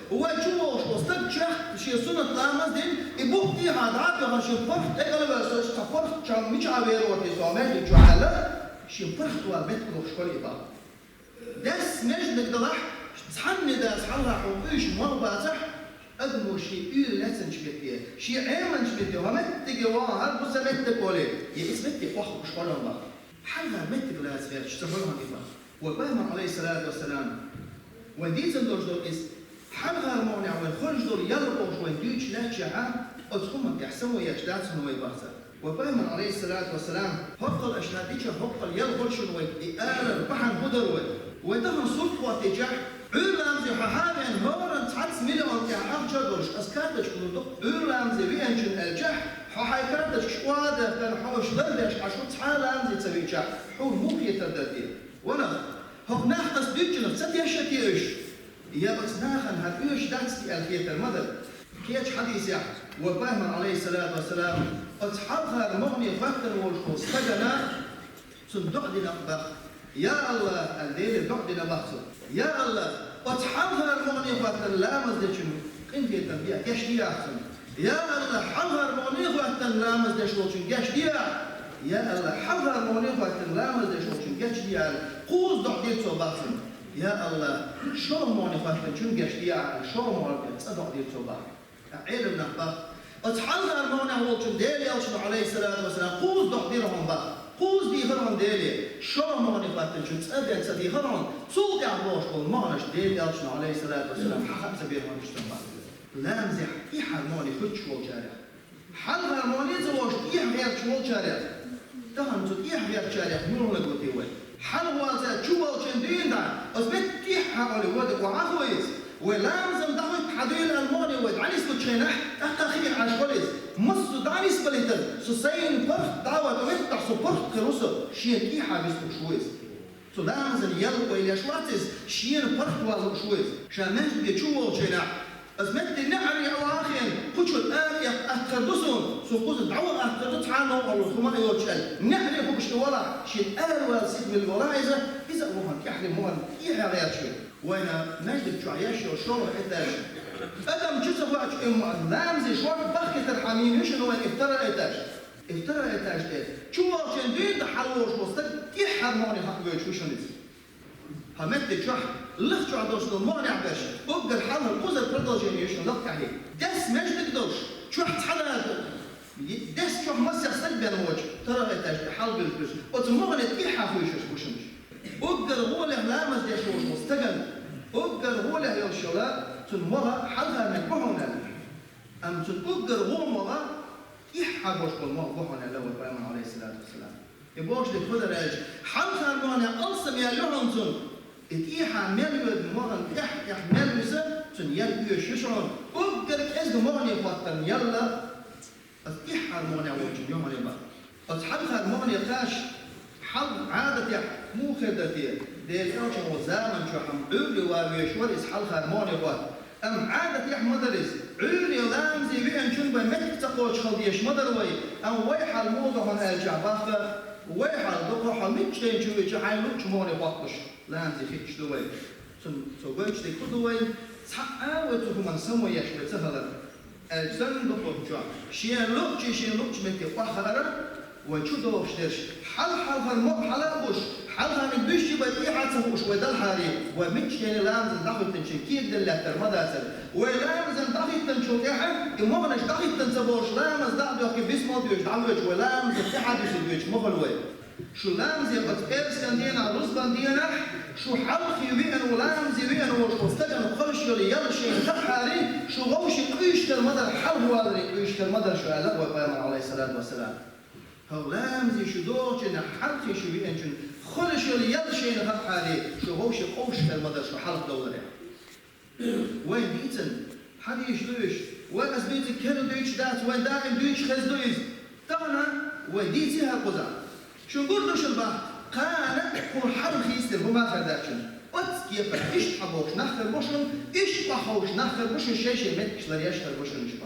وجوش واستبشح شيء سنة لامز دين يبوكي هذا بيها شيء فرح تقول بس فرح كم مش عبير وقت زمان يجعله شيء فرح والبيت كروش كل إبا دس مش نقدرح تحني دس حلها حويش ما بازح أدمو شيء لا تنشبتيه شيء عيمن شبتيه ومت تجوا هل بس مت تقولي يسمتي واحد مش كلام بقى حلها مت تقول هذا شيء تفهمها إبا وبهم عليه الصلاة والسلام وديت الدرجة إس حلها المعنى والخرج دول يلقوا شوي دوش لا شعاع أدخلهم يحسموا يجداتهم ويبحثوا وبهم عليه الصلاة والسلام حق الأشهادية حق يلقوا شنو إقال البحر هدروي ودهم صدق وتجاه أولامزي حهابين هورن تحدث مليون يحاق جدوش أسكاتش كنودو أولامزي بينجن الجح حايكاتش شواده كان حوش دردش عشو تحالامزي تسوي حول ممكن يترددي ولا هو ناخذ ديجنا ستيشتي إيش يا بس ناخن هالإيش داتسي الفيت المدر كيش حديث يا وبهم عليه الصلاة والسلام أصحابها المغني فكر والخوص فجنا صندوقنا بخ يا الله الليل دعنا بخص يا الله أصحابها المغني فكر لا مزدشن إن في تنبيه كيش دي أحسن يا الله حظها المغني فكر لا مزدشن كيش دي يا الله حظها المغني فكر لا مزدشن كيش دي قوز دعدي صباحن يا الله شو مغني فكر شن كيش دي شو مغني صدعدي صباح علم نخبر أصحابها المغني هو شن ديلي أو شن عليه الصلاة والسلام قوز دعديرهم بخ قوز دي هرم ديلي شو مغني فاتن شو تسأبين سدي هرم صوت يعبوش قول مغنش ديلي ألشنا عليه الصلاة والسلام حقب سبيرهم اشتنبا لامزح إيحا المغني خد شو جارع حلها المغني زواج إيحا غير شو جارع تهم زود إيحا غير جارع منو لقوتي وين حلوا زاد شو وشندين دا أثبت إيحا على ودك وعاخويز ولامزم دعوت حديل المغني ود علي سكوت شينح أخير عشقوليز مصر دعني سبليتن سوسين برخ دعوة ومتع سبرخ كروسو شين إيحا بيسكو شويز سو لامزم يلقوا إلي شواتيز شين برخ والو شويز شامل بيتشوه وشينح أزمت النعري أواخين خشوا الآن أتكردسون سو قوز دعوة أتكردس عنه أو الخمار يوتشل نعري هو بشتولا شين آل والسيد من الولايزة إذا أبوهن كحري مهن إيحا غير شوي وين مجد شعياش وشور إتاش أدم جزء وقت لامزي شوار بخت الحميم يشن وين افترى إتاش ده شو عشان دين حلوش وسط يحر ماني حق شو شنيز همت شح لخ شو عدوش الماني عباش وبقى الحل القوز البرد جينيشن لخ عليه دس مجد قدوش شو حتحلا دس شو مسح سلبي أنا وجه ترى إتاش حل بالبش وتمغني تيحا فيش وش وبقى هو له لامز ديش وش مستقل وبقى هو له يوشلا تنمرة حلها من بحنا أم تنقدر هو مرة يحبوش بالماء بحنا الأول بأمن عليه الصلاة والسلام يبوش لكل راج حلها المعنى ألصم يا لعنزن إتيحا ملود مرة يح ملوسة تن يلبيش يشعر وبقى لك إزد معني فطن يلا إتيحا المعنى وجه يوم اليوم أتحلها المعنى قاش حل عادة مو خدتي ديل أوشن وزامن شو حم عولي وابيشور إسحلها المعنى فط أم عادة يحمد رز عولي لامزي بين شنو بمتك تقوش خلديش مدروي أم ويح الموضوع من الجعبافة ويح الدقوح متشتين شو يجعل لوش موني وقتش لامزي فيش دوي سو بيش دي كدوي سحقا وتوه من سمو يشبه سهلا الزن دقوح جوا شين لوش متي وحرر وشو دوش درش حل هالمو حلها من بيشي بدي حتسوش ودل حالي ومش يعني لازم دخل تنشن كيف دلتر مدرسة ولازم دخل تنشن كحل يمغنش دخل تنسبوش لازم دخل يحكي بسمه ديوش دعوش ولازم تحدث ديوش مغلوي شو لازم يبقى كندينا روس بندينا شو حلقي بين ولازم بين وش مستجن خلش يلي يلشي تحاري شو غوش قيش المدر حل هو قيش المدر شو قال وبيان عليه الصلاة والسلام هو لازم شو دوش إن حلقي شو بين شن خلش اللي يلشي نخاف حالي شو هوش قوش المدر شو حلق دولة وين بيتن حد يشلوش وين أثبت كل دويش دات وين دائم دويش خز دويز طبعا وين ديتها قزع شو نقول دوش البحر قال هو حرب خيستر هو ما خداشن كيف إيش حبوش نخر بوشن إيش بحوش نخر بوشن شيء متكش لا يشتر بوشن